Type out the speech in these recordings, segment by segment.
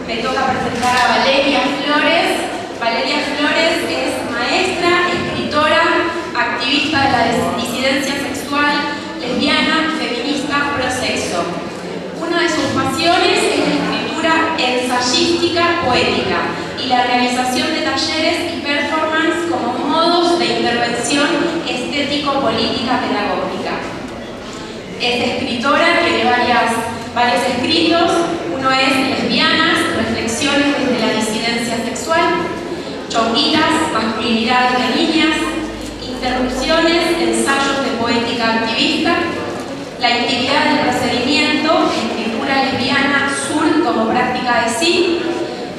Me toca presentar a Valeria Flores. Valeria Flores es maestra, escritora, activista de la disidencia sexual, lesbiana, feminista, prosexo. Una de sus pasiones es la escritura ensayística poética y la realización de talleres y performance como modos de intervención estético-política pedagógica. Es escritora, tiene varios escritos. Uno es Lesbianas, reflexiones desde la disidencia sexual, Chonguitas, masculinidad de niñas, Interrupciones, ensayos de poética activista, La intimidad del procedimiento, escritura lesbiana, Sur como práctica de sí,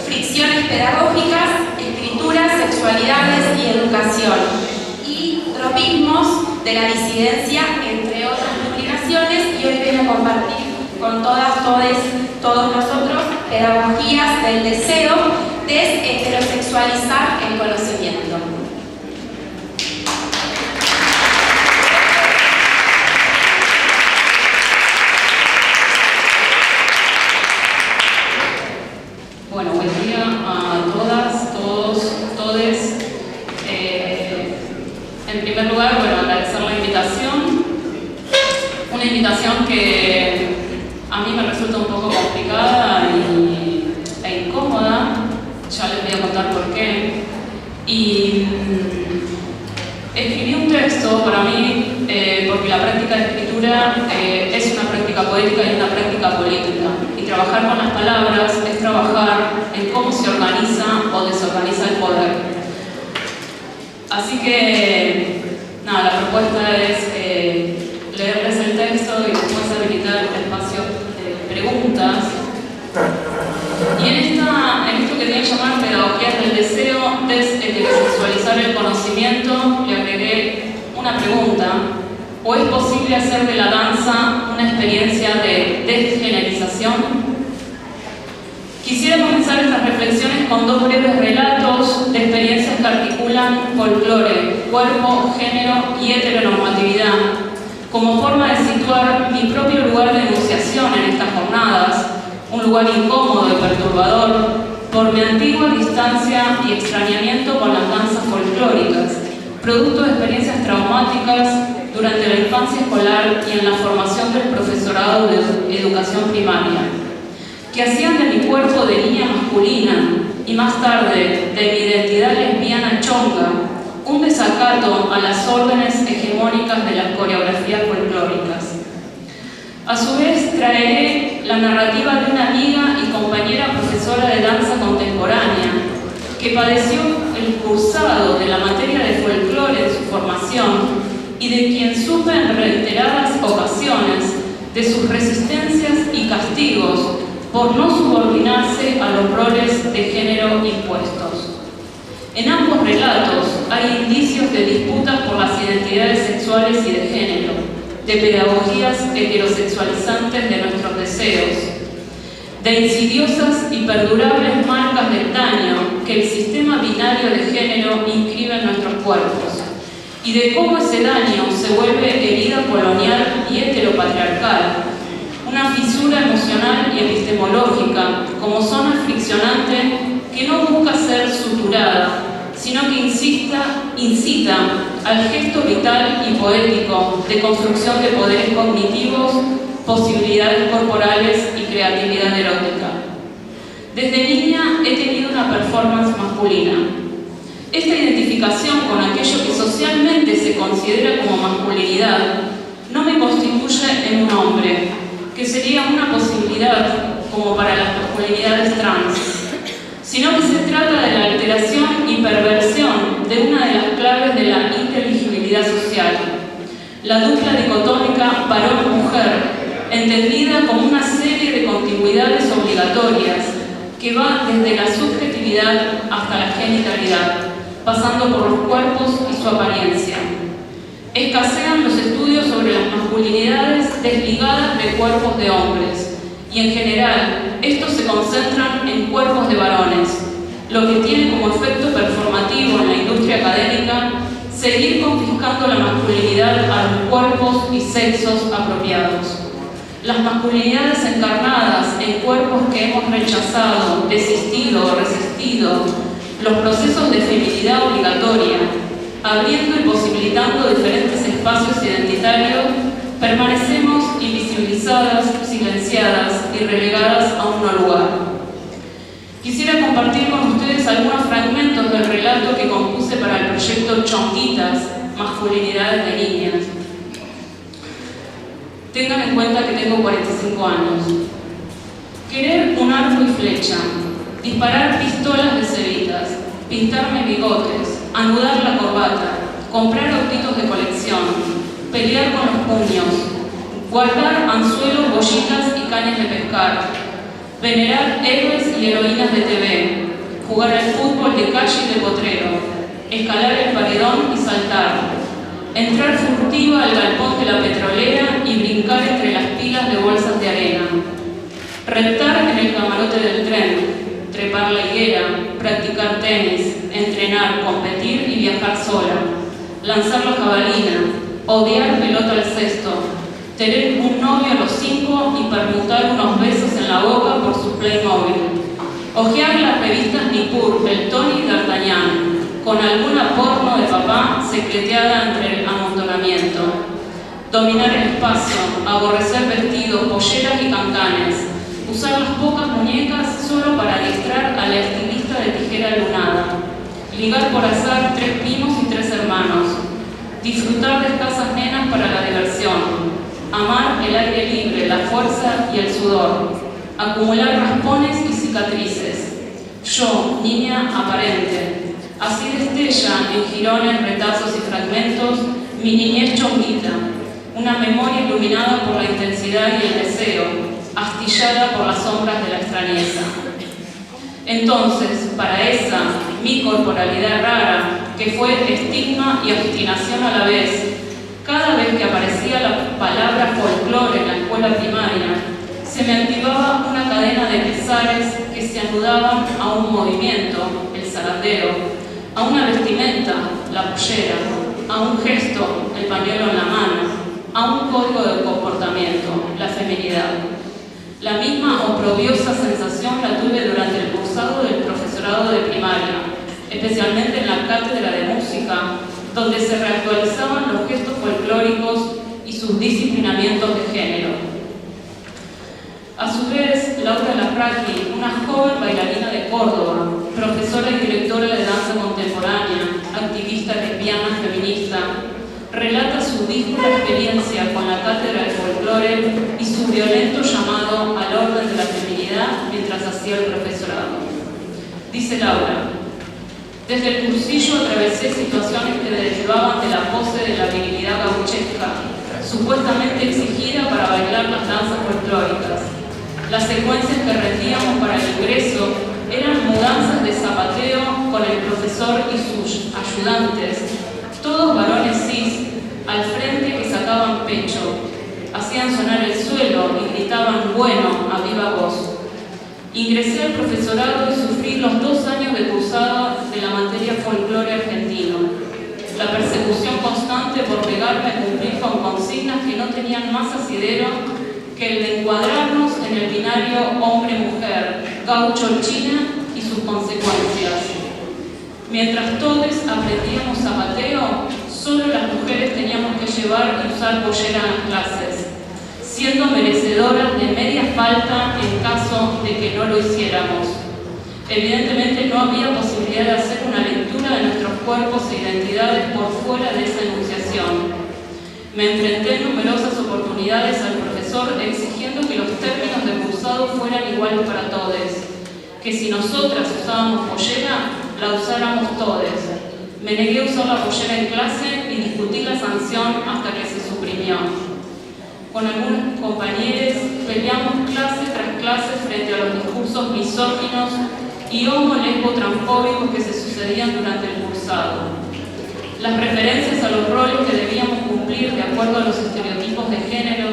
Fricciones pedagógicas, escritura, sexualidades y educación, y Tropismos de la disidencia, entre otras publicaciones, y hoy vengo a compartir con todos nosotros pedagogías del deseo, desheterosexualizar el conocimiento. Bueno, buen día a todas, todos, todes. En primer lugar, bueno, agradecer la invitación. Una invitación que a mí me resulta un poco complicada e incómoda. Ya les voy a contar por qué. Y escribí un texto para mí porque la práctica de escritura es una práctica poética y una práctica política. Y trabajar con las palabras es trabajar en cómo se organiza o desorganiza el poder. Así que, nada, la propuesta es leerles el texto y después habilitar el espacio de preguntas. Y en esto que tiene que llamar pedagogías del deseo, desheterosexualizar el conocimiento, le agregué una pregunta: ¿o es posible hacer de la danza una experiencia de desgenerización? Quisiera comenzar estas reflexiones con dos breves relatos de experiencias que articulan folclore, cuerpo, género y heteronormatividad, como forma de situar mi propio lugar de enunciación en estas jornadas, un lugar incómodo y perturbador, por mi antigua distancia y extrañamiento con las danzas folclóricas, producto de experiencias traumáticas durante la infancia escolar y en la formación del profesorado de educación primaria, que hacían de mi cuerpo de niña masculina y más tarde de mi identidad lesbiana chonga un desacato a las órdenes hegemónicas de las coreografías folclóricas. A su vez, traeré la narrativa de una amiga y compañera profesora de danza contemporánea que padeció el cursado de la materia de folclore en su formación y de quien supe en reiteradas ocasiones de sus resistencias y castigos por no subordinarse a los roles de género impuestos. En ambos relatos hay indicios de disputas por las identidades sexuales y de género, de pedagogías heterosexualizantes de nuestros deseos, de insidiosas y perdurables marcas del daño que el sistema binario de género inscribe en nuestros cuerpos, y de cómo ese daño se vuelve herida colonial y heteropatriarcal, una fisura emocional y epistemológica como zona friccionante que no busca ser suturada, sino que incita al gesto vital y poético de construcción de poderes cognitivos, posibilidades corporales y creatividad erótica. Desde niña he tenido una performance masculina. Esta identificación con aquello que socialmente se considera como masculinidad no me constituye en un hombre, que sería una posibilidad como para las masculinidades trans, sino que se trata de la alteración y perversión de una de las claves de la inteligibilidad social, la dupla dicotómica varón-mujer, entendida como una serie de continuidades obligatorias que va desde la subjetividad hasta la genitalidad, pasando por los cuerpos y su apariencia. Escasean los estudios sobre las masculinidades desligadas de cuerpos de hombres, y en general estos se concentran en cuerpos de varones, lo que tiene como efecto performativo en la industria académica seguir confiscando la masculinidad a los cuerpos y sexos apropiados. Las masculinidades encarnadas en cuerpos que hemos rechazado, desistido o resistido, los procesos de feminidad obligatoria, abriendo y posibilitando diferentes espacios identitarios, permanecemos invisibilizadas, silenciadas y relegadas a un no lugar. Quisiera compartir con ustedes algunos fragmentos del relato que compuse para el proyecto Chonguitas, Masculinidades de Niñas. Tengan en cuenta que tengo 45 años. Querer un arco y flecha, disparar pistolas de cebitas, pintarme bigotes, anudar la corbata, comprar autitos de colección, pelear con los puños, guardar anzuelos, bollitas y cañas de pescar, venerar héroes y heroínas de TV, jugar al fútbol de calle y de potrero, escalar el paredón y saltar, entrar furtiva al galpón de la petrolera y brincar entre las pilas de bolsas de arena, reptar en el camarote del tren, trepar la higuera, practicar tenis, entrenar, competir y viajar sola, lanzar la jabalina, odiar pelota al cesto, tener un novio a los 5 y permutar unos besos en la boca por su Playmobil, hojear las revistas Nippur, Beltrán y D'Artagnan, con alguna porno de papá secreteada entre el amontonamiento, dominar el espacio, aborrecer vestidos, polleras y cancanes, usar las pocas muñecas solo para distraer a la estilista de tijera lunada, ligar por azar 3 primos y 3 hermanos, disfrutar de escasas nenas para la diversión, amar el aire libre, la fuerza y el sudor, acumular raspones y cicatrices. Yo, niña aparente, así destella en jirones, retazos y fragmentos mi niñez chonguita, una memoria iluminada por la intensidad y el deseo, astillada por las sombras de la extrañeza. Entonces, para esa, mi corporalidad rara, que fue estigma y obstinación a la vez, cada vez que aparecía la palabra folclore en la escuela primaria, se me activaba una cadena de pesares que se anudaban a un movimiento, el zarandero, a una vestimenta, la pollera, a un gesto, el pañuelo en la mano, a un código de comportamiento, la feminidad. La misma oprobiosa sensación la tuve durante el cursado del profesorado de primaria, especialmente en la cátedra de música, donde se reactualizaban los gestos folclóricos y sus disciplinamientos de género. A su vez, Laura Larraqui, una joven bailarina de Córdoba, profesora y directora de danza contemporánea, activista lesbiana feminista, relata su díscola experiencia con la cátedra de folclore y su violento llamado al orden de la feminidad mientras hacía el profesorado. Dice Laura: desde el cursillo atravesé situaciones que derivaban de la pose de la virilidad gauchesca, supuestamente exigida para bailar las danzas folclóricas. Las secuencias que rendíamos para el ingreso eran mudanzas de zapateo con el profesor y sus ayudantes, todos varones cis, al frente que sacaban pecho, hacían sonar el suelo y gritaban "bueno" a viva voz. Ingresé al profesorado y sufrí los 2 años de cursado de la materia folclore argentino. La persecución constante por pegarme a cumplir con consignas que no tenían más asidero que el de encuadrarnos en el binario hombre-mujer, gaucho-china y sus consecuencias. Mientras todos aprendíamos zapateo, solo las mujeres teníamos que llevar y usar pollera en las clases, siendo merecedoras de media falta en caso de que no lo hiciéramos. Evidentemente no había posibilidad de hacer una lectura de nuestros cuerpos e identidades por fuera de esa enunciación. Me enfrenté en numerosas oportunidades al profesor exigiendo que los términos de cursado fueran iguales para todos, que si nosotras usábamos pollera, la usáramos todos. Me negué a usar la pollera en clase y discutí la sanción hasta que se suprimió. Con algunos compañeros peleamos clase tras clase frente a los discursos misóginos y homo-lesbo-transfóbicos que se sucedían durante el cursado. Las referencias a los roles que debíamos cumplir de acuerdo a los estereotipos de género,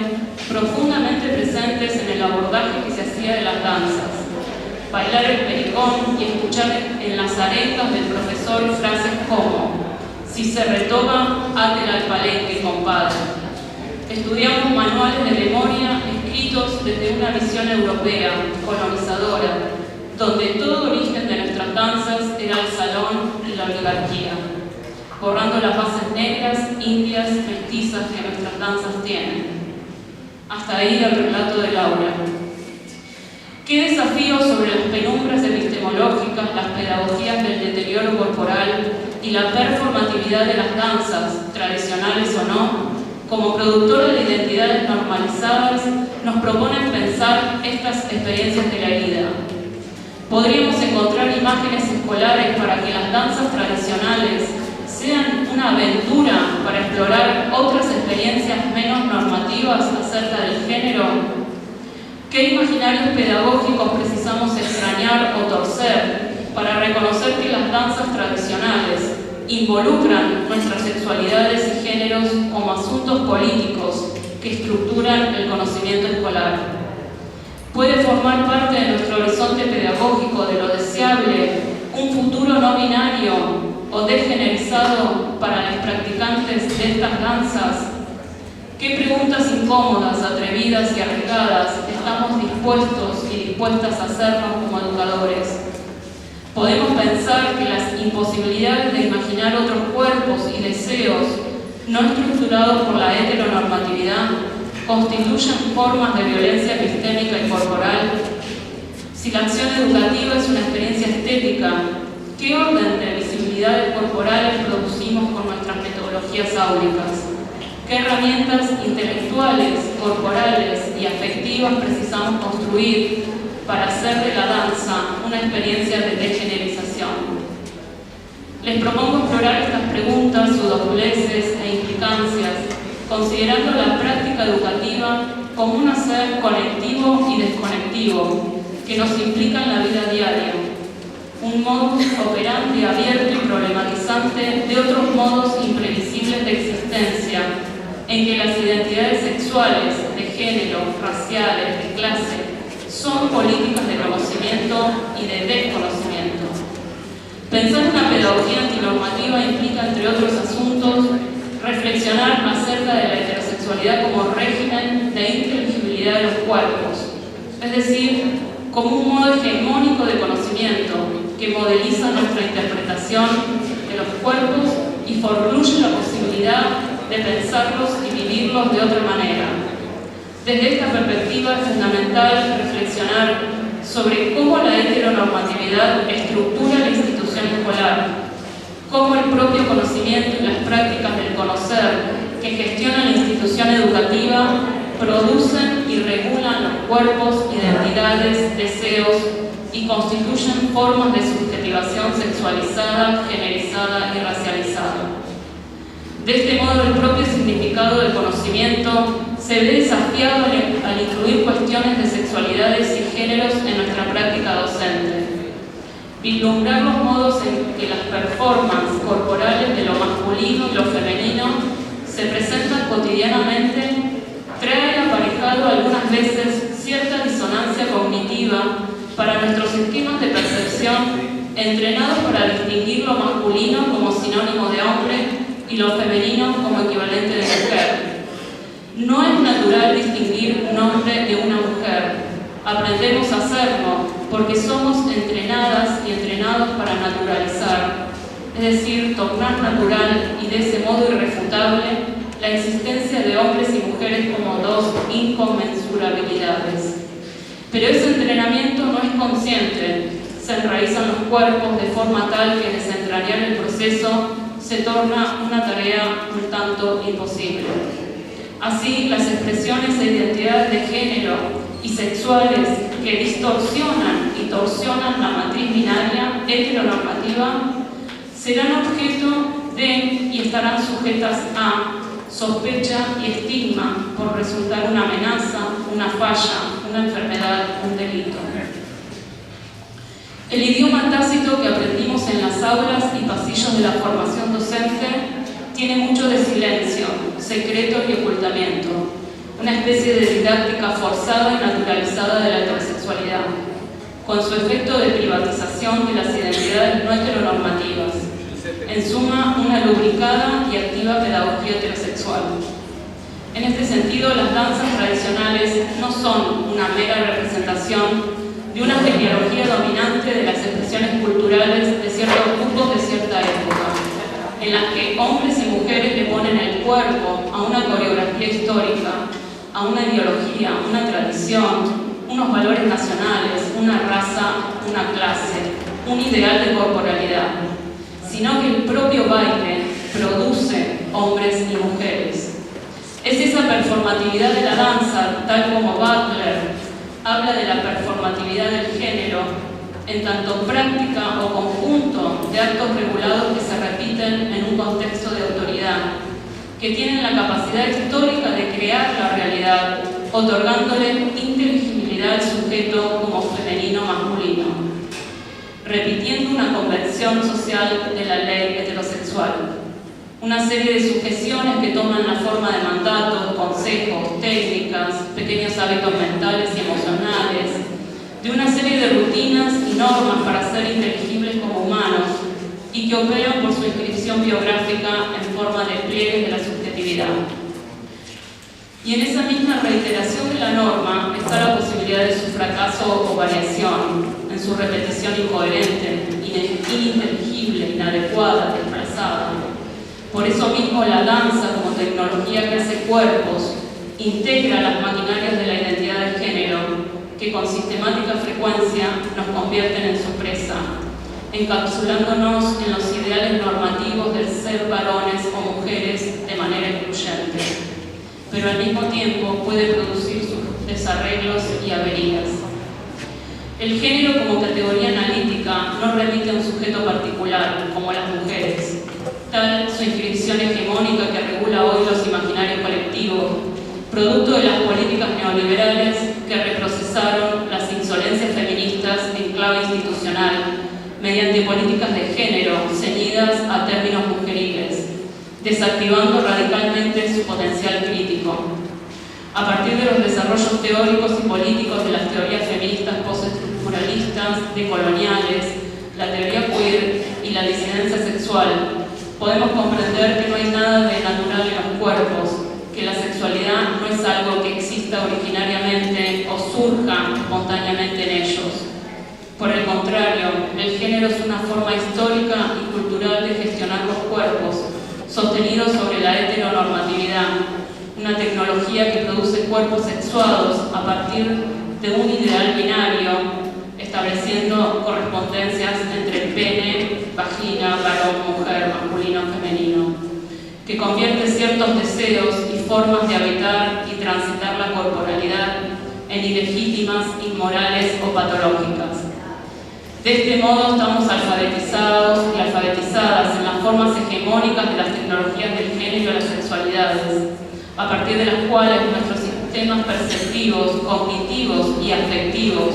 profundamente presentes en el abordaje que se hacía de las danzas. Bailar el pericón y escuchar en las arengas del profesor frases como: si se retoma, átela al palenque, compadre. Estudiamos manuales de memoria escritos desde una visión europea, colonizadora, donde todo origen de nuestras danzas era el salón y la oligarquía, borrando las bases negras, indias, mestizas que nuestras danzas tienen. Hasta ahí el relato de Laura. ¿Qué desafíos sobre las penumbras epistemológicas, las pedagogías del deterioro corporal y la performatividad de las danzas, tradicionales o no, como productora de identidades normalizadas, nos proponen pensar estas experiencias de la herida? Podríamos encontrar imágenes escolares para que las danzas tradicionales sean una aventura para explorar otras experiencias menos normativas acerca del género. ¿Qué imaginarios pedagógicos precisamos extrañar o torcer para reconocer que las danzas tradicionales involucran nuestras sexualidades y géneros como asuntos políticos que estructuran el conocimiento escolar? Puede formar parte de nuestro horizonte pedagógico de lo deseable un futuro no binario o degenerizado para los practicantes de estas danzas. ¿Qué preguntas incómodas, atrevidas y arriesgadas estamos dispuestos y dispuestas a hacernos como educadores? Podemos pensar que las imposibilidades de imaginar otros cuerpos y deseos no estructurados por la heteronormatividad constituyen formas de violencia epistémica y corporal. Si la acción educativa es una experiencia estética, ¿qué orden de visibilidades corporales producimos con nuestras metodologías áuricas? ¿Qué herramientas intelectuales, corporales y afectivas precisamos construir para hacer de la danza una experiencia de degenerización? Les propongo explorar estas preguntas, sus dobleces e implicancias, considerando la práctica educativa como un hacer conectivo y desconectivo que nos implica en la vida diaria, un modus operandi abierto y problematizante de otros modos imprevisibles de existencia, en que las identidades sexuales, de género, raciales, de clase, son políticas de conocimiento y de desconocimiento. Pensar una pedagogía antinormativa implica, entre otros asuntos, reflexionar acerca de la heterosexualidad como régimen de inteligibilidad de los cuerpos, es decir, como un modo hegemónico de conocimiento que modeliza nuestra interpretación de los cuerpos y forluye la posibilidad de pensarlos y vivirlos de otra manera. Desde esta perspectiva es fundamental reflexionar sobre cómo la heteronormatividad estructura la institución escolar, cómo el propio conocimiento y las prácticas del conocer que gestiona la institución educativa producen y regulan los cuerpos, identidades, deseos y constituyen formas de subjetivación sexualizada, generizada y racializada. De este modo, el propio significado del conocimiento se ve desafiado al incluir cuestiones de sexualidades y géneros en nuestra práctica docente. Vislumbrar los modos en que las performances corporales de lo masculino y lo femenino se presentan cotidianamente trae aparejado algunas veces cierta disonancia cognitiva para nuestros esquemas de percepción entrenados para distinguir lo masculino como sinónimo de hombre y lo femenino como equivalente de mujer. No es natural distinguir un hombre de una mujer. Aprendemos a hacerlo porque somos entrenadas y entrenados para naturalizar, es decir, tornar natural y de ese modo irrefutable la existencia de hombres y mujeres como dos inconmensurabilidades. Pero ese entrenamiento no es consciente, se enraizan los cuerpos de forma tal que desentrañar el proceso se torna una tarea un tanto imposible. Así, las expresiones e identidades de género y sexuales que distorsionan y torsionan la matriz binaria heteronormativa serán objeto de y estarán sujetas a sospecha y estigma por resultar una amenaza, una falla, una enfermedad, un delito. El idioma tácito que aprendimos en las aulas y pasillos de la formación docente tiene mucho de silencio, secreto y ocultamiento, una especie de didáctica forzada y naturalizada de la heterosexualidad, con su efecto de privatización de las identidades no heteronormativas. En suma, una lubricada y activa pedagogía heterosexual. En este sentido, las danzas tradicionales no son una mera representación de una genealogía dominante de las expresiones culturales de ciertos grupos de cierta época, en las que hombres y mujeres le ponen el cuerpo a una coreografía histórica, a una ideología, una tradición, unos valores nacionales, una raza, una clase, un ideal de corporalidad, sino que el propio baile produce hombres y mujeres. Es esa performatividad de la danza, tal como Butler habla de la performatividad del género, en tanto práctica o conjunto de actos regulados que se repiten en un contexto de autoridad, que tienen la capacidad histórica de crear la realidad, otorgándole inteligibilidad al sujeto como femenino masculino, repitiendo una convención social de la ley heterosexual. Una serie de sujeciones que toman la forma de mandatos, consejos, técnicas, pequeños hábitos mentales y emocionales, de una serie de rutinas y normas para ser inteligibles como humanos y que operan por su inscripción biográfica en forma de pliegues de la subjetividad. Y en esa misma reiteración de la norma está la posibilidad de su fracaso o variación, en su repetición incoherente, ininteligible, inadecuada, desplazada. Por eso mismo la danza, como tecnología que hace cuerpos, integra las maquinarias de la identidad de género, que con sistemática frecuencia nos convierten en su presa, encapsulándonos en los ideales normativos del ser varones o mujeres de manera incluyente, pero al mismo tiempo puede producir sus desarreglos y averías. El género como categoría analítica no remite a un sujeto particular, como las mujeres. Tal su inscripción hegemónica que regula hoy los imaginarios colectivos, producto de las políticas neoliberales que reprocesaron las insolencias feministas en clave institucional, mediante políticas de género ceñidas a términos mujeriles, desactivando radicalmente su potencial crítico. A partir de los desarrollos teóricos y políticos de las teorías feministas postestructuralistas, decoloniales, la teoría queer y la disidencia sexual, podemos comprender que no hay nada de natural en los cuerpos, que la sexualidad no es algo que exista originariamente o surja espontáneamente en ellos. Por el contrario, el género es una forma histórica y cultural de gestionar los cuerpos, sostenido sobre la heteronormatividad, una tecnología que produce cuerpos sexuados a partir de un ideal binario, estableciendo correspondencias entre pene, vagina, varón, mujer, masculino, femenino, que convierte ciertos deseos y formas de habitar y transitar la corporalidad en ilegítimas, inmorales o patológicas. De este modo estamos alfabetizados y alfabetizadas en las formas hegemónicas de las tecnologías del género y las sexualidades, a partir de las cuales nuestros sistemas perceptivos, cognitivos y afectivos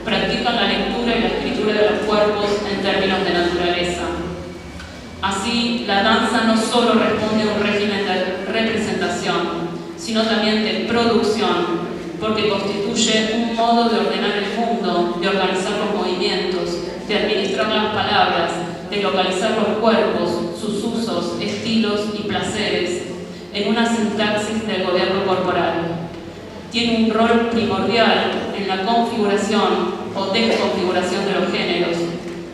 practican la lectura y la escritura de los cuerpos en términos de naturaleza. Así, la danza no solo responde a un régimen de representación, sino también de producción, porque constituye un modo de ordenar el mundo, de organizar los movimientos, de administrar las palabras, de localizar los cuerpos, sus usos, estilos y placeres, en una sintaxis del gobierno corporal. Tiene un rol primordial en la configuración o desconfiguración de los géneros,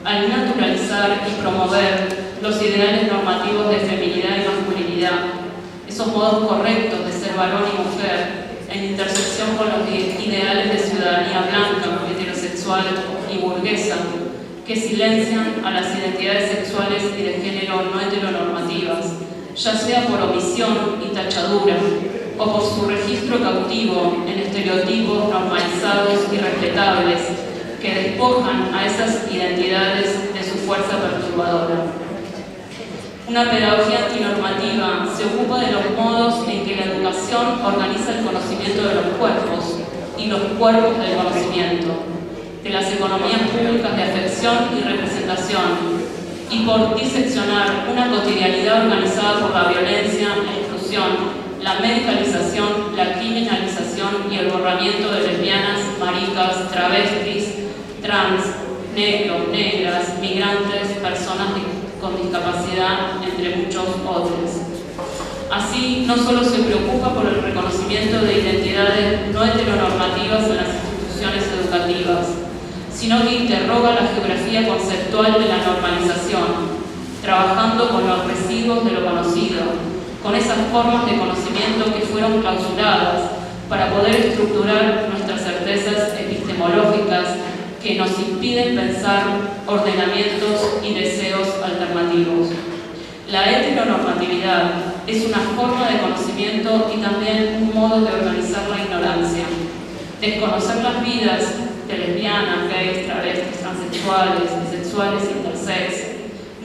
al naturalizar y promover los ideales normativos de feminidad y masculinidad, esos modos correctos de ser varón y mujer, en intersección con los ideales de ciudadanía blanca, heterosexual y burguesa, que silencian a las identidades sexuales y de género no heteronormativas, ya sea por omisión y tachadura, o por su registro cautivo en estereotipos normalizados y respetables, que despojan a esas identidades de su fuerza perturbadora. Una pedagogía antinormativa se ocupa de los modos en que la educación organiza el conocimiento de los cuerpos y los cuerpos del conocimiento, de las economías públicas de afección y representación, y por diseccionar una cotidianidad organizada por la violencia, la exclusión, la medicalización, la criminalización y el borramiento de lesbianas, maricas, travestis, trans, negros, negras, migrantes, personas con discapacidad, entre muchos otros. Así, no solo se preocupa por el reconocimiento de identidades no heteronormativas en las instituciones educativas, sino que interroga la geografía conceptual de la normalización, trabajando con los residuos de lo conocido, con esas formas de conocimiento que fueron clausuradas para poder estructurar nuestras certezas epistemológicas que nos impiden pensar ordenamientos y deseos alternativos. La heteronormatividad es una forma de conocimiento y también un modo de organizar la ignorancia. Desconocer las vidas de lesbianas, gays, travestis, transexuales, bisexuales e intersex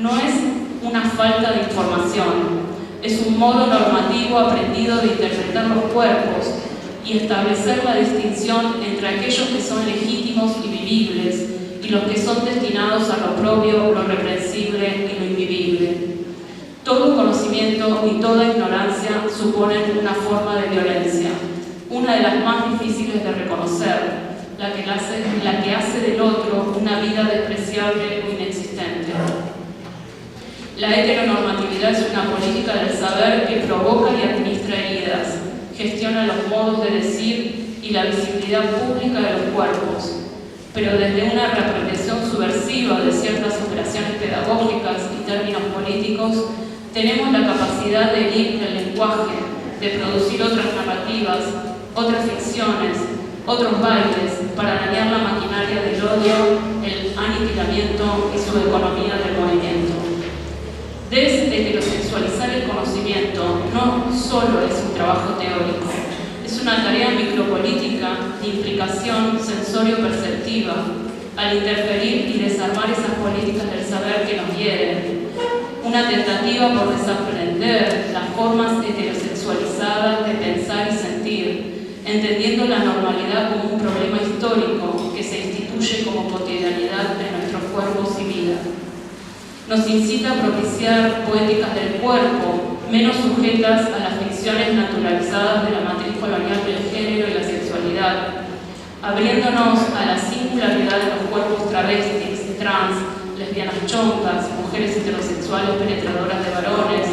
no es una falta de información, es un modo normativo aprendido de interpretar los cuerpos y establecer la distinción entre aquellos que son legítimos y vivibles y los que son destinados a lo propio, lo reprensible y lo invivible. Todo conocimiento y toda ignorancia suponen una forma de violencia, una de las más difíciles de reconocer, la que hace del otro una vida despreciable o inexistente. La heteronormatividad es una política del saber que provoca y administra heridas, gestiona los modos de decir y la visibilidad pública de los cuerpos, pero desde una reapropiación subversiva de ciertas operaciones pedagógicas y términos políticos, tenemos la capacidad de herir el lenguaje, de producir otras narrativas, otras ficciones, otros bailes para dañar la maquinaria del odio, el aniquilamiento y su economía del movimiento. Desheterosexualizar el conocimiento no solo es un trabajo teórico, es una tarea micropolítica de implicación sensorio-perceptiva al interferir y desarmar esas políticas del saber que nos hieren, una tentativa por desaprender las formas heterosexualizadas de pensar y sentir, entendiendo la normalidad como un problema histórico que se instituye como cotidianidad de nuestros cuerpos y vida. Nos incita a propiciar poéticas del cuerpo, menos sujetas a las ficciones naturalizadas de la matriz colonial del género y la sexualidad, abriéndonos a la singularidad de los cuerpos travestis, trans, lesbianas chontas, mujeres heterosexuales penetradoras de varones,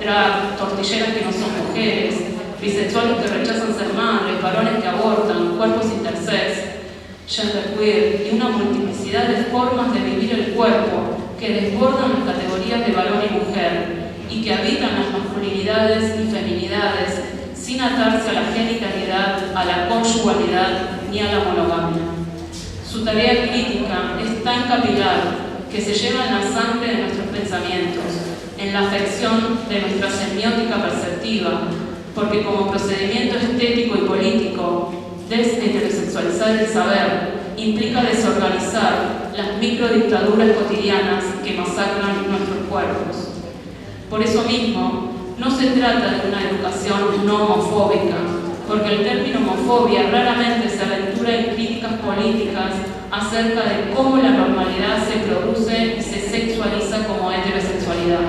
drag, tortilleras que no son mujeres, bisexuales que rechazan ser madres, varones que abortan, cuerpos intersex, genderqueer y una multiplicidad de formas de vivir el cuerpo que desbordan las categorías de varón y mujer y que habitan las masculinidades y feminidades sin atarse a la genitalidad, a la conyugalidad ni a la monogamia. Su tarea crítica es tan capilar que se lleva en la sangre de nuestros pensamientos, en la afección de nuestra semiótica perceptiva, porque como procedimiento estético y político, desheterosexualizar el saber implica desorganizar las microdictaduras cotidianas que masacran nuestros cuerpos. Por eso mismo, no se trata de una educación no homofóbica, porque el término homofobia raramente se aventura en críticas políticas acerca de cómo la normalidad se produce y se sexualiza como heterosexualidad.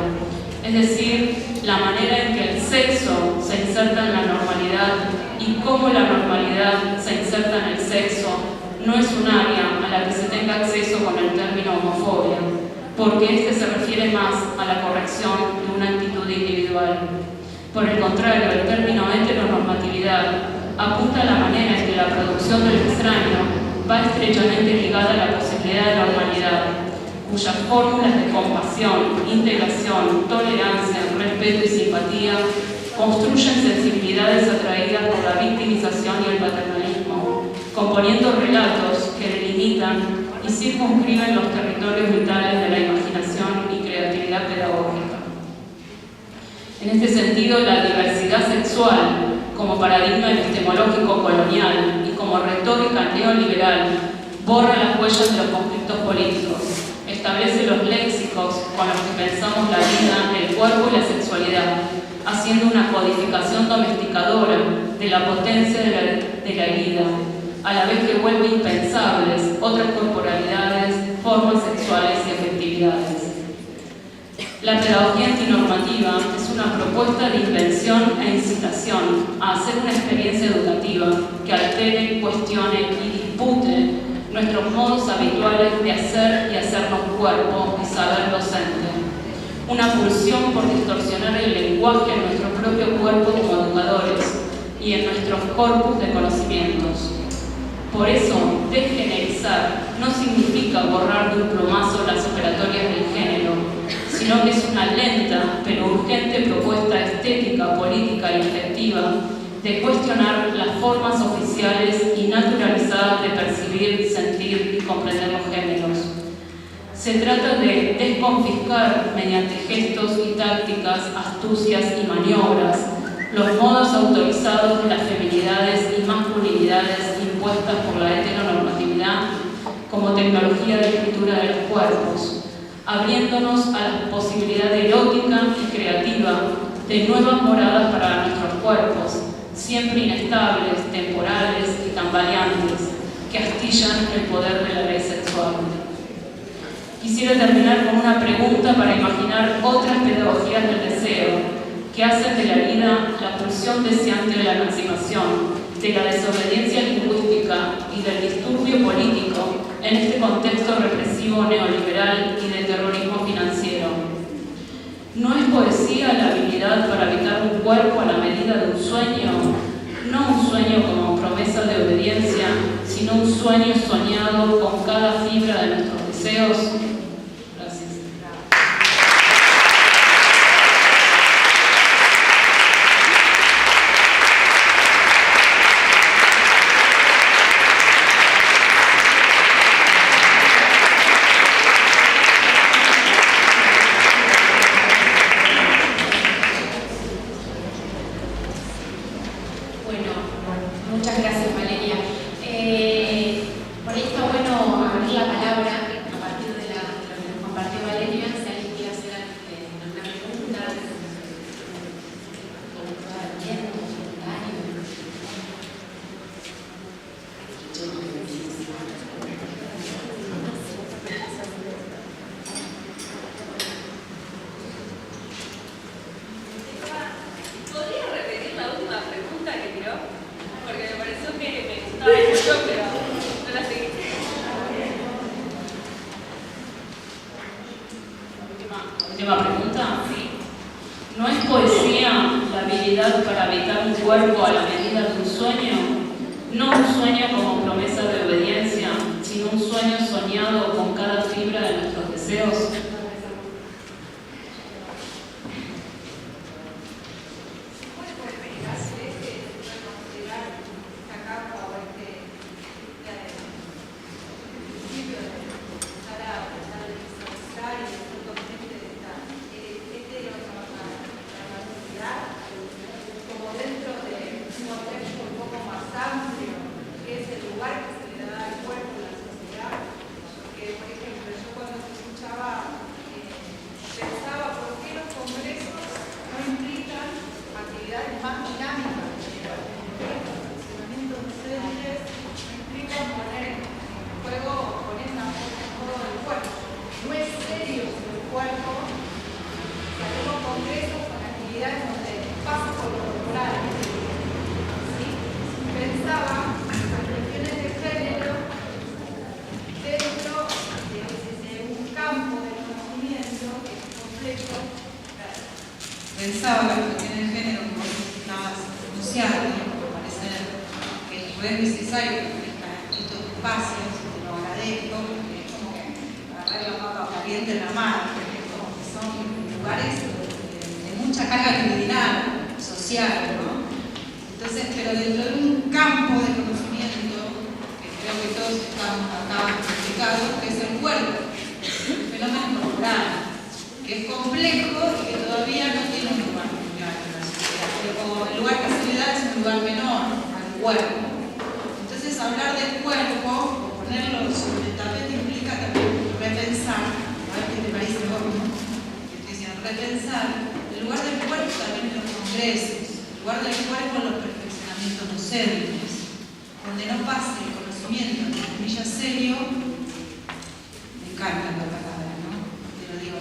Es decir, la manera en que el sexo se inserta en la normalidad y cómo la normalidad se inserta en el sexo no es un área a la que se tenga acceso con el término homofobia, porque este se refiere más a la corrección de una actitud individual. Por el contrario, el término heteronormatividad apunta a la manera en que la producción del extraño va estrechamente ligada a la posibilidad de normalidad, cuyas fórmulas de compasión, integración, tolerancia, respeto y simpatía construyen sensibilidades atraídas por la victimización y el paternalismo, componiendo relatos que delimitan y circunscriben los territorios vitales de la imaginación y creatividad pedagógica. En este sentido, la diversidad sexual, como paradigma epistemológico colonial y como retórica neoliberal, borra las huellas de los conflictos políticos, establece los léxicos con los que pensamos la vida, el cuerpo y la sexualidad, haciendo una codificación domesticadora de la potencia de la herida, a la vez que vuelve impensables otras corporalidades, formas sexuales y afectividades. La pedagogía antinormativa es una propuesta de invención e incitación a hacer una experiencia educativa que altere, cuestione y dispute nuestros modos habituales de hacer y hacernos cuerpo y saber docente. Una pulsión por distorsionar el lenguaje en nuestro propio propio cuerpo como educadores y en nuestros corpus de conocimientos. Por eso, desgenerizar no significa borrar de un plumazo las operatorias del género, sino que es una lenta pero urgente propuesta estética, política y afectiva de cuestionar las formas oficiales y naturalizadas de percibir, sentir y comprender los géneros. Se trata de desconfiscar mediante gestos y tácticas, astucias y maniobras los modos autorizados de las feminidades y masculinidades impuestas por la heteronormatividad como tecnología de escritura de los cuerpos, abriéndonos a la posibilidad erótica y creativa de nuevas moradas para nuestros cuerpos, siempre inestables, temporales y tambaleantes, que astillan el poder de la ley sexual. Quisiera terminar con una pregunta para imaginar otras pedagogías del deseo que hacen de la vida la pulsión deseante de la emancipación, de la desobediencia lingüística y del disturbio político en este contexto represivo neoliberal y de terrorismo financiero. ¿No es poesía la habilidad para habitar un cuerpo a la medida de un sueño? No un sueño como promesa de obediencia, sino un sueño soñado con cada fibra de nuestros deseos. Gracias. Muchas gracias, Valeria. Por ahí está bueno abrir la palabra a partir de lo que nos compartió Valeria. Si alguien quiere hacer alguna pregunta, un comentario. ¿Podría repetir la última pregunta que tiró? Porque me pareció que me gustaba mucho, pero no la seguí. Última pregunta. Sí. ¿No es poesía la habilidad para habitar un cuerpo a la medida de un sueño? No un sueño como promesa de obediencia, sino un sueño soñado con cada fibra de nuestros deseos. Pensaba las cuestiones de género como estabas anunciando, me parece que es re necesario que ofrezcan estos espacios, te lo agradezco, porque es como que agarrar la papa caliente en la mano, porque es como que son lugares de mucha carga actividad social, ¿no? Entonces, pero dentro de un campo de conocimiento, que creo que todos estamos acá implicados, que es el cuerpo, el fenómeno corporal, que es complejo y que todavía no tiene un lugar claro en la sociedad, pero como el lugar que se le da es un lugar menor al cuerpo. Entonces hablar del cuerpo o ponerlo sobre el tapete implica también repensar, a ver qué te parece vos, ¿no? Que estoy diciendo, repensar el lugar del cuerpo también en los congresos, el lugar del cuerpo en los perfeccionamientos docentes, donde no pase el conocimiento, entre comillas, serio. Me encanta la palabra, ¿no?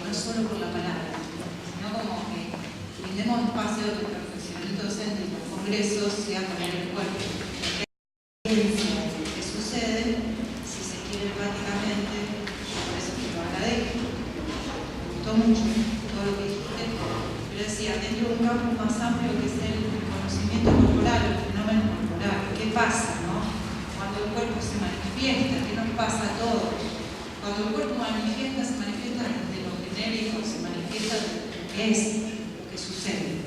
No solo por la palabra, sino como que brindemos espacios de perfeccionamiento docente en los congresos, sea con el cuerpo. La experiencia que sucede, si se quiere prácticamente, por eso te lo agradezco. Me gustó mucho todo lo que dijiste, pero decía, dentro de un campo más amplio que es el conocimiento corporal, el fenómeno corporal. ¿Qué pasa, no? Cuando el cuerpo se manifiesta, ¿qué nos pasa a todos? Cuando el cuerpo se manifiesta desde lo genérico, se manifiesta desde lo que es, lo que sucede.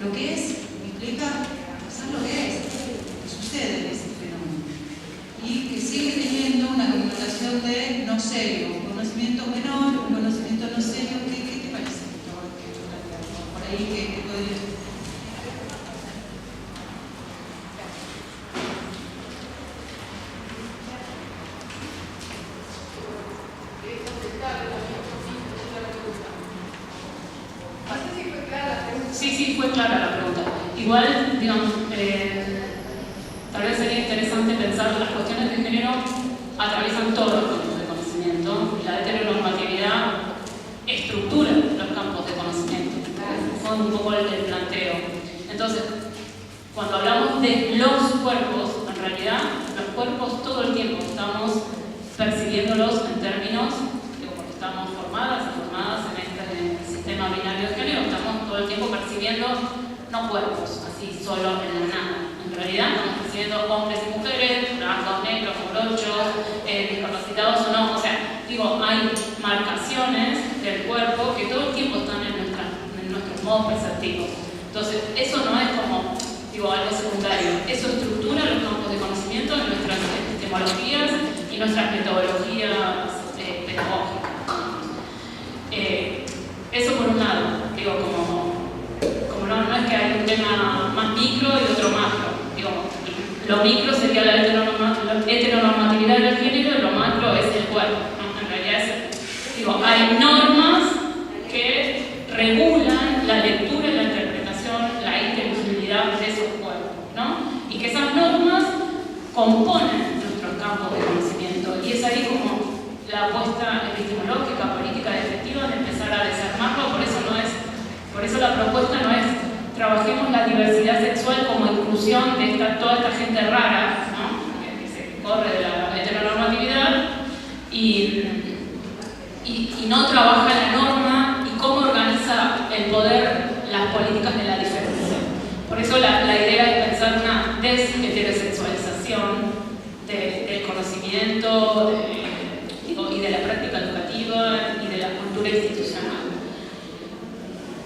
Lo que es implica pensar lo que es, lo que sucede en ese fenómeno. Y que sigue teniendo una connotación de no serio, un conocimiento menor, un conocimiento no serio. ¿Qué te parece? Por ahí que podría... Sí, fue clara la pregunta. Igual, digamos, tal vez sería interesante pensar que las cuestiones de género atraviesan todos los campos de conocimiento. La heteronormatividad estructura los campos de conocimiento. Fue un poco el planteo. Entonces, cuando hablamos de los cuerpos, en realidad, los cuerpos todo el tiempo estamos percibiéndolos en términos, porque estamos formadas en este sistema binario de género, estamos todo el tiempo percibiendo no cuerpos, así solo en la nada. En realidad estamos percibiendo hombres y mujeres, blancos, negros, morochos, discapacitados o no. O sea, digo, hay marcaciones del cuerpo que todo el tiempo están en nuestros modos perceptivos. Entonces, eso no es como, digo, algo secundario. Eso estructura los campos de conocimiento en nuestras epistemologías y nuestras metodologías pedagógicas. Eso por un lado, digo, como no es que hay un tema más micro y otro macro. Digo, lo micro sería la heteronormatividad del género y lo macro es el cuerpo, ¿no? En realidad digo, hay normas que regulan la lectura y la interpretación, la inteligibilidad de esos cuerpos, ¿no? Y que esas normas componen nuestros campos de conocimiento. Y es ahí como la apuesta epistemológica, política y efectiva de empezar a desarmarlo. Por eso la propuesta no es trabajemos la diversidad sexual como inclusión de toda esta gente rara, ¿no? Que se corre de la heteronormatividad y no trabaja la norma y cómo organiza el poder las políticas de la diferencia. Por eso la idea es pensar una desheterosexualización del conocimiento y de la práctica educativa y de la cultura institucional.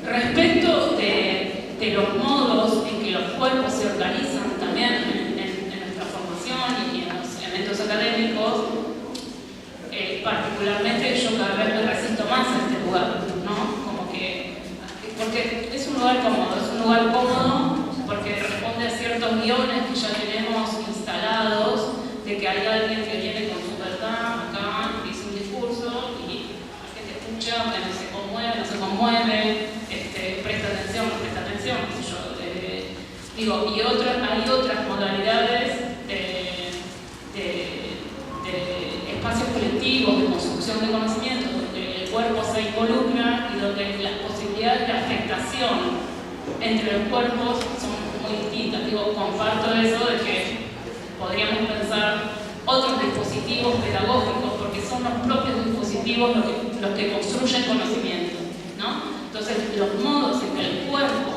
Respecto de los modos en que los cuerpos se organizan también en nuestra formación y en los eventos académicos, particularmente yo cada vez me resisto más a este lugar, ¿no? Porque es un lugar cómodo porque responde a ciertos guiones que ya tenemos instalados de que hay alguien que viene con su verdad acá, dice un discurso y la gente escucha, se conmueve, no se conmueve, presta atención, no presta atención, qué sé yo. Y hay otras modalidades de espacios colectivos, de construcción de conocimiento, donde el cuerpo se involucra y donde las posibilidades de afectación entre los cuerpos son muy distintas. Comparto eso de que podríamos pensar otros dispositivos pedagógicos, porque son los propios dispositivos los que construyen conocimiento, ¿no? Entonces, los modos en que el cuerpo,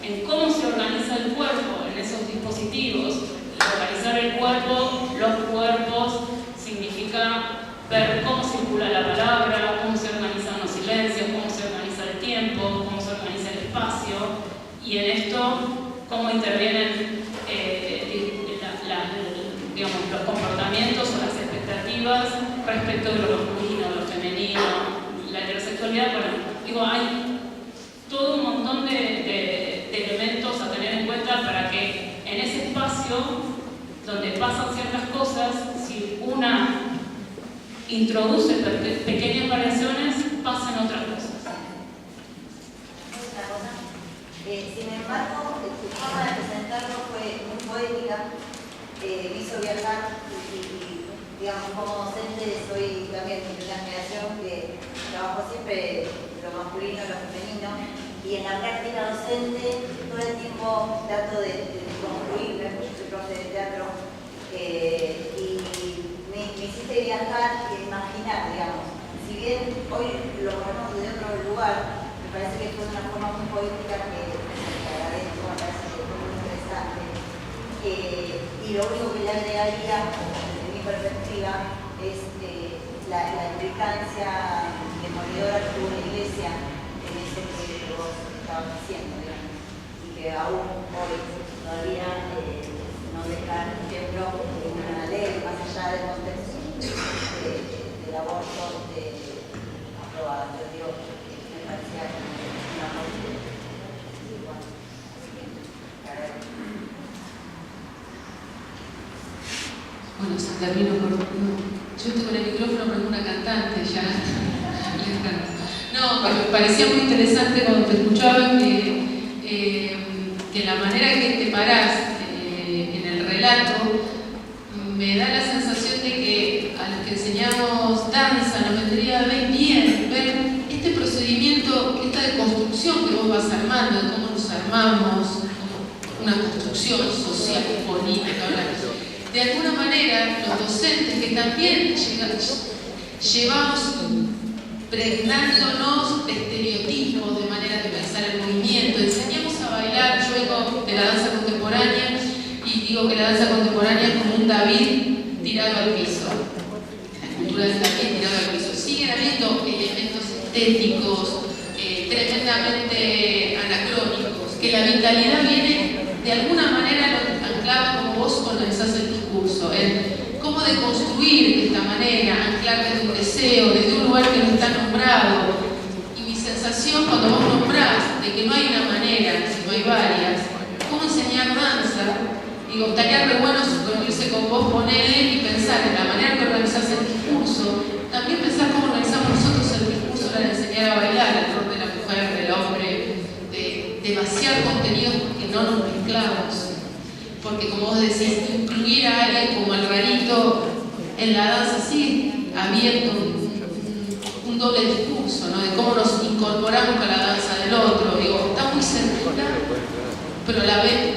en cómo se organiza el cuerpo en esos dispositivos, organizar el cuerpo, los cuerpos, significa ver cómo circula la palabra, cómo se organizan los silencios, cómo se organiza el tiempo, cómo se organiza el espacio, y en esto, cómo intervienen los comportamientos o las expectativas respecto de lo masculino, lo femenino, la heterosexualidad. Bueno, hay todo un montón de elementos a tener en cuenta para que en ese espacio donde pasan ciertas cosas, si una introduce pequeñas variaciones, pasan otras cosas. Otra cosa. Sin embargo, tu forma de presentarlo fue muy poética, me hizo viajar y digamos, como docente soy también de una generación que trabajo siempre lo masculino, lo femenino, y en la práctica docente todo el tiempo trato de construir, soy profe de teatro, y me hiciste viajar y imaginar, digamos. Si bien hoy lo ponemos desde otro lugar, me parece que fue una forma muy poética que Y lo único que le agregaría, desde mi perspectiva, es la implicancia demoledora que tuvo la Iglesia en eso que vos estabas diciendo, digamos, y que aún hoy todavía no deja ejemplo de una ley más allá del contexto del aborto aprobado. Yo digo, me parecía una muerte. Bueno, se terminó por... Yo estoy con el micrófono, pero es una cantante ya. No, me parecía muy interesante cuando te escuchaba que la manera que te parás en el relato me da la sensación de que a los que enseñamos danza nos vendría bien ver este procedimiento, esta deconstrucción que vos vas armando, de cómo nos armamos, una construcción social, política, de alguna manera los docentes que también llevamos pregnándonos de estereotipos, de manera de pensar el movimiento, enseñamos a bailar. Yo vengo de la danza contemporánea y digo que la danza contemporánea es como un David tirado al piso, la escultura del David tirado al piso. Siguen habiendo elementos estéticos tremendamente anacrónicos, que la vitalidad viene de alguna manera anclada como vos organizás el discurso, en cómo deconstruir de esta manera, anclar desde un deseo, desde un lugar que no está nombrado. Y mi sensación cuando vos nombrás de que no hay una manera, sino hay varias, cómo enseñar danza, digo, estaría re bueno reunirse con vos, poner y pensar en la manera que organizás el discurso, también pensar cómo organizamos nosotros el discurso para enseñar a bailar, el rol de la mujer, del hombre, de vaciar contenidos porque no nos mezclamos. Porque como vos decís, incluir a alguien como el rarito en la danza, sí, habiendo un doble discurso, ¿no? De cómo nos incorporamos con la danza del otro. Digo, está muy cerquita, pero a la vez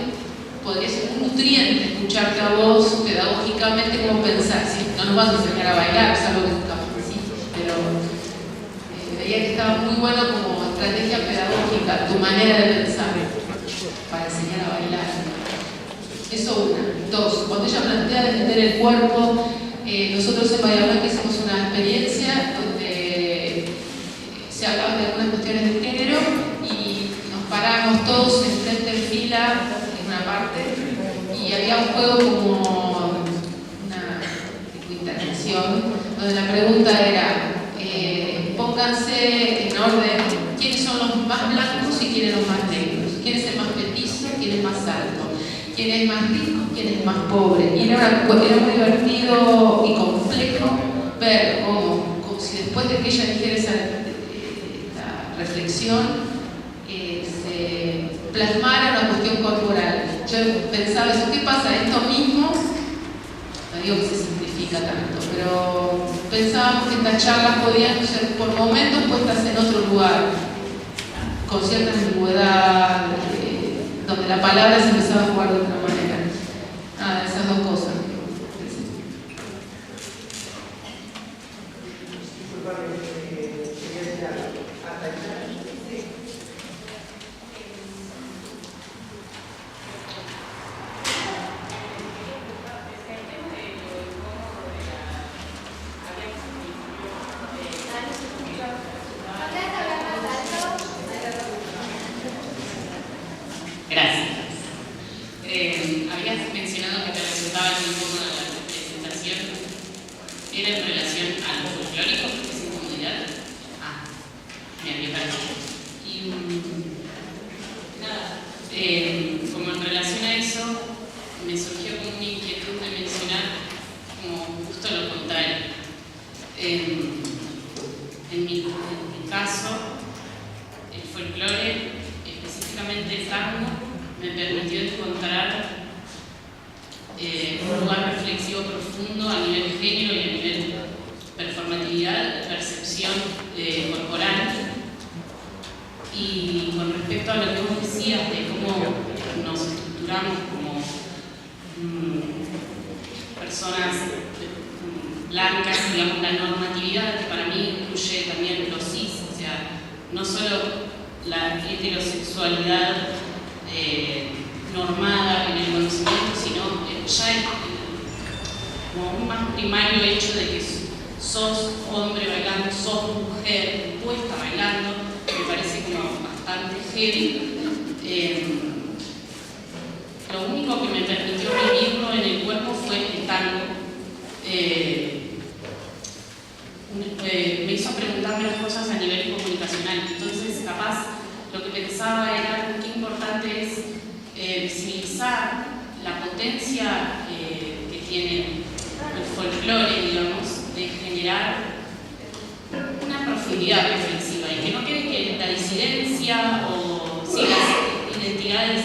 podría ser un nutriente escucharte a vos pedagógicamente cómo pensar. Sí, no nos vas a enseñar a bailar, es algo que buscamos, sí, pero veía que estaba muy bueno como estrategia pedagógica, tu manera de pensar para enseñar a bailar. Eso una. Dos, cuando ella plantea defender el cuerpo, nosotros en Bahía Blanca hicimos una experiencia donde se hablaban de algunas cuestiones de género y nos paramos todos enfrente en fila en una parte y había un juego como una intervención donde la pregunta era pónganse en orden quiénes son los más blancos y quiénes los más negros, quién es el más petizo, quién es más alto, quién es más rico, quién es más pobre. Y era muy divertido y complejo ver como si después de que ella dijera esta reflexión se plasmara una cuestión corporal. Yo pensaba eso, ¿qué pasa? Esto mismo, no digo que se simplifica tanto, pero pensábamos que estas charlas podían ser por momentos puestas en otro lugar, con cierta ambigüedad, donde la palabra se empezaba a jugar de otra manera. Esas dos cosas. Gracias. Habías mencionado que te resultaba el incómodo de la presentación. ¿Era en relación a lo folclórico, que es incomodidad? Me parece. Y nada, como en relación a eso, me surgió como una inquietud de mencionar como justo lo contrario. En mi caso, el folclore, específicamente el tango, me permitió encontrar un lugar reflexivo profundo a nivel de género y a nivel performatividad, percepción corporal. Y con respecto a lo que vos decías de cómo nos estructuramos como personas blancas, digamos, la normatividad, que para mí incluye también los cis, o sea, no solo la heterosexualidad normada en el conocimiento, sino ya más primario hecho de que sos hombre bailando, sos mujer puesta bailando, me parece como bastante heavy. Lo único que me permitió vivirlo en el cuerpo fue el tango. Me hizo preguntarme las cosas a nivel comunicacional. Entonces, capaz, lo que pensaba era qué importante es visibilizar la potencia que tiene el folclore, digamos, de generar una profundidad reflexiva y que no quede que la disidencia o las identidades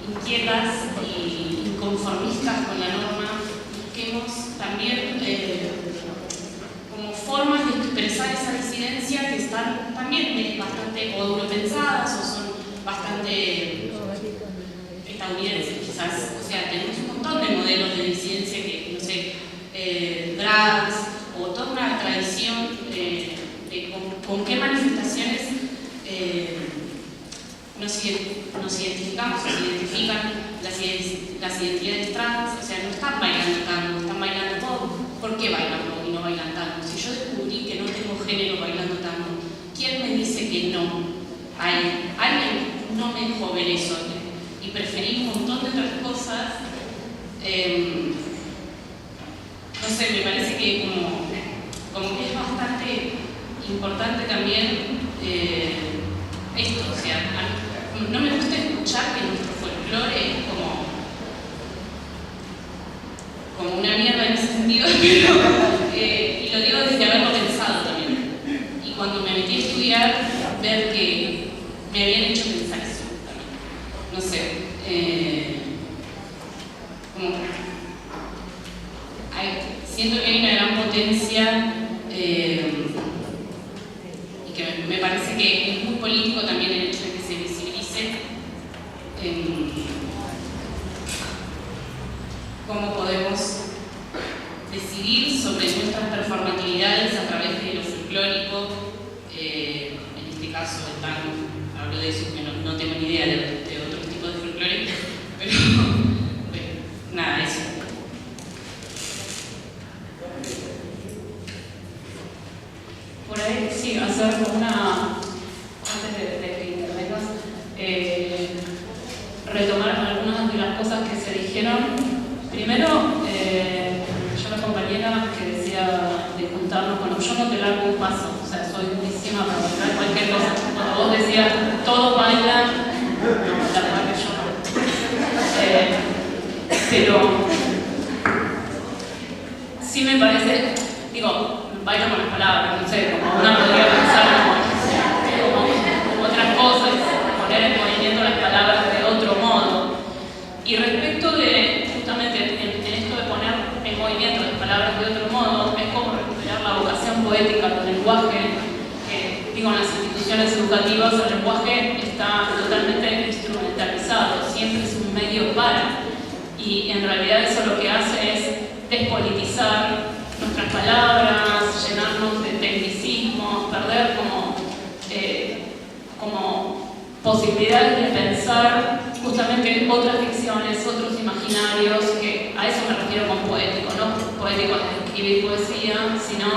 inquietas y inconformistas con la norma busquemos también como formas de expresar esa disidencia que están también bastante o europensadas o son bastante estadounidenses quizás. O sea, tenemos un montón de modelos de disidencia que, no sé, drags o toda una tradición de con qué manifestaciones nos identificamos o se identifican las identidades trans. O sea, no están bailando tango, están bailando todo. ¿Por qué bailan rock y no bailan tango? Si yo descubrí que no tengo género bailando tango, ¿quién me dice que no? Alguien no me dejó ver eso y preferí un montón de otras cosas. No sé, me parece que como que es bastante importante también esto, o sea, no me gusta escuchar que nuestro folclore es como una mierda en ese sentido, pero, y lo digo desde haberlo pensado también. Y cuando me metí a estudiar, ver que me habían hecho pensar eso también. No sé, siento que hay una gran potencia y que me parece que es muy político también el hecho de que se visibilice cómo podemos decidir sobre nuestras performatividades a través de lo folclórico, en este caso el tango. Hablo de eso, que no tengo ni idea de otros tipos de folclore, pero nada, eso. Por ahí, sí, hacer como antes de que intervengas, retomar algunas de las cosas que se dijeron. Primero, yo la compañera que decía de juntarnos, bueno, yo no te largo un paso, o sea, soy buenísima para bailar cualquier cosa. Cuando vos decías, todos bailan, no, la verdad que yo no. Pero sí me parece, digo, bailo con las palabras, no sé, como una podría pensar como otras cosas, poner en movimiento las palabras de otro modo. Y respecto de, justamente, en esto de poner en movimiento las palabras de otro modo, es como recuperar la vocación poética del lenguaje, que, digo, en las instituciones educativas el lenguaje está totalmente instrumentalizado, siempre es un medio para, y en realidad eso lo que hace es despolitizar nuestras palabras, llenarnos de tecnicismos, perder como posibilidades de pensar justamente otras ficciones, otros imaginarios, que a eso me refiero con poético, no poético de escribir poesía, sino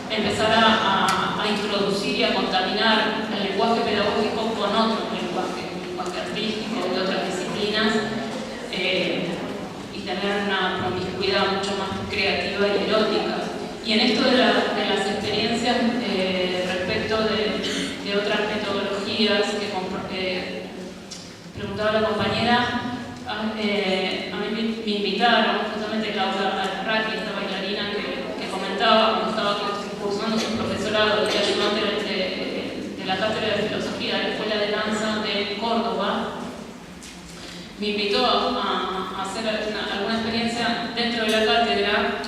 empezar a introducir y a contaminar el lenguaje pedagógico con otro lenguaje artístico de otras disciplinas, y tener una promiscuidad mucho más creativa y erótica. Y en esto de las experiencias respecto de otras metodologías que preguntaba la compañera, a mí me invitaron, justamente Claudia Raki, esta bailarina que comentaba cuando estaba cursando su profesorado de ayudante de la Cátedra de Filosofía de la Escuela de Danza de Córdoba, me invitó a hacer alguna experiencia dentro de la cátedra,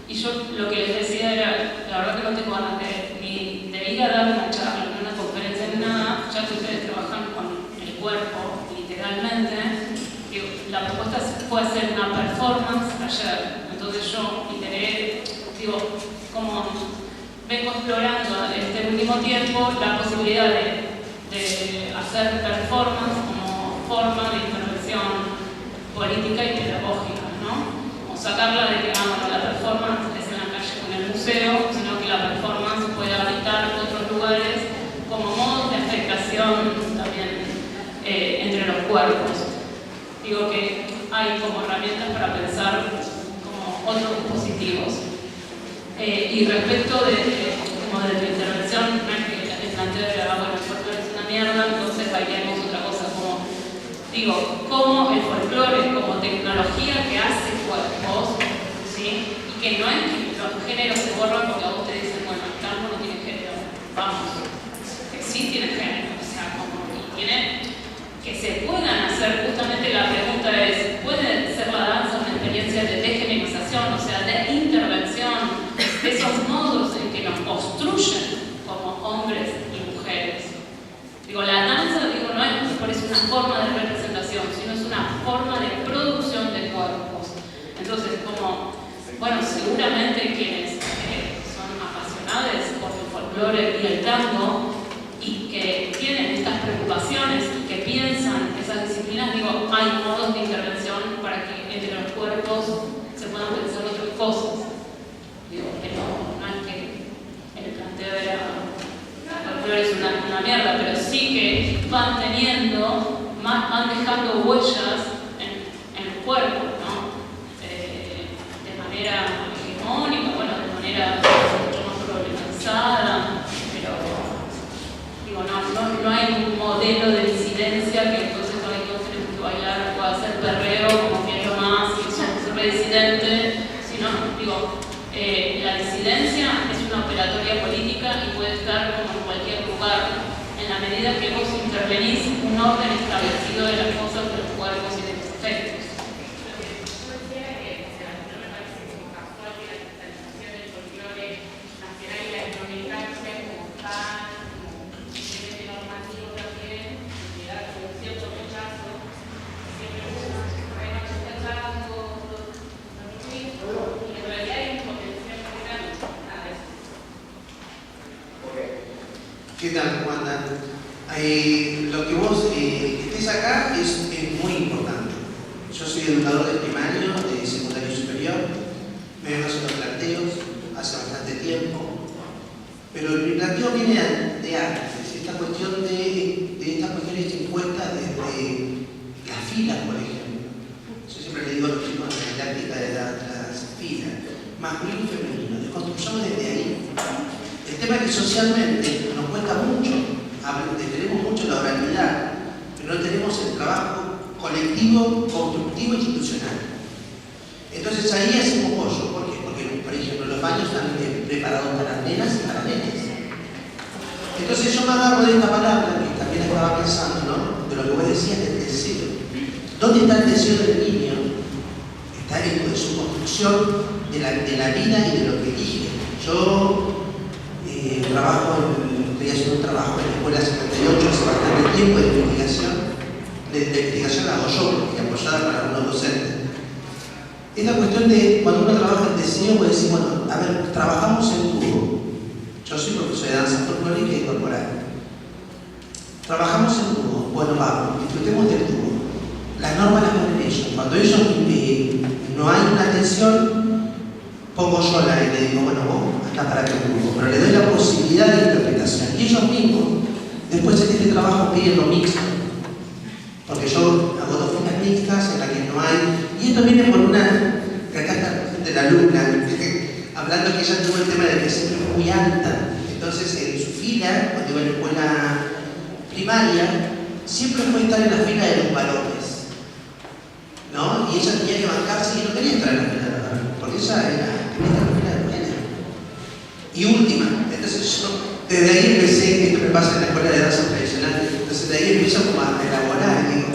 y yo lo que les decía era, la verdad que no tengo ganas ni de ir a dar una charla, ni una conferencia, ni nada, ya que ustedes trabajan con el cuerpo, literalmente. Digo, la propuesta fue hacer una performance ayer, entonces yo iteré, digo, como vengo explorando este último tiempo la posibilidad de hacer performance como forma de intervención política y pedagógica, ¿no? O sacarla de que la performance performance es en la calle o en el museo, sino que la performance puede habitar otros lugares como modos de afectación también entre los cuerpos. Digo que hay como herramientas para pensar como otros dispositivos. Y respecto de tu intervención, no es que el planteo era, bueno, el folclore es una mierda, entonces bailemos otra cosa, como digo, como el folclore como tecnología que hace cuerpos, ¿sí? Y que no es que los géneros se borran porque a vos te dicen, bueno, el tango no tiene género, vamos, que sí tiene género, o sea, como y tiene que se puedan hacer, justamente la pregunta es, ¿puede ser la danza una experiencia de degenerización, o sea, de intervención, de esos modos en que nos construyen como hombres y mujeres? Digo, la danza, digo, no es por eso una forma de representación, sino es una forma de producción de cuerpos. Entonces, como, bueno, seguramente quienes son apasionados por el folclore y el tango y que tienen estas preocupaciones y que piensan esas disciplinas, digo, hay modos de intervención para que entre los cuerpos se puedan pensar otras cosas. Digo, que no es que el planteo era el folclore es una mierda, pero sí que van teniendo, van dejando huellas en el cuerpo, ¿no? De manera hegemónica, bueno, de manera mucho más problematizada, pero digo, no hay un modelo de disidencia que entonces todos tenemos que bailar o hacer perreo como que es lo más, y somos residentes, sino, digo, la disidencia es una operatoria política y puede estar como en cualquier lugar, en la medida que vos intervenís un orden establecido de las cosas, de los cuerpos y de los efectos. ¿Qué tal? ¿Cómo andan? Lo que vos estés acá es muy importante. Yo soy educador de primario, de secundario superior, me vengo haciendo planteos hace bastante tiempo, pero mi planteo viene de antes, esta cuestión de estas cuestiones impuestas desde las filas, por ejemplo. Yo siempre le digo a los chicos en la didáctica de las filas, masculino y femenino, desconstruyamos desde ahí. El tema es que socialmente nos cuesta mucho, tenemos mucho la oralidad, pero no tenemos el trabajo colectivo, constructivo e institucional. Entonces ahí hacemos pollo. ¿Por qué? Porque, por ejemplo, los baños están preparados para nenas y para nenes. Entonces yo me agarro de esta palabra, que también estaba pensando, ¿no? De lo que vos decías del deseo. ¿Dónde está el deseo del niño? Está en su construcción de la vida y de lo que elige. Yo estoy haciendo un trabajo en la Escuela 78 hace bastante tiempo de investigación. La investigación la hago yo, y apoyada por algunos docentes. Esta cuestión de cuando uno trabaja en deseo, puede decir, bueno, a ver, trabajamos en dúo. Yo soy profesor de danza folclórica y corporal. Trabajamos en dúo. Bueno, vamos, disfrutemos del dúo. Las normas las ponen ellos. Cuando ellos no hay una tensión, pongo yo la y le digo, bueno, vos acá para que dúo. Pero le doy la posibilidad de interpretación. Y ellos mismos, después de este trabajo, piden lo mixto. Porque yo hago dos filas mixtas en las que no hay. Y esto viene por una. Que acá está presente la alumna, hablando que ella tuvo el tema de que siempre fue muy alta. Entonces, en su fila, cuando iba a la escuela primaria, siempre fue estar en la fila de los varones. ¿No? Y ella tenía que bancarse y no quería entrar en la fila de los varones, porque ella quería estar en la fila de las mujeres. Y última, entonces yo, desde ahí empecé, esto me pasa en la escuela de danza tradicional, entonces de ahí empiezo como a elaborar, y digo,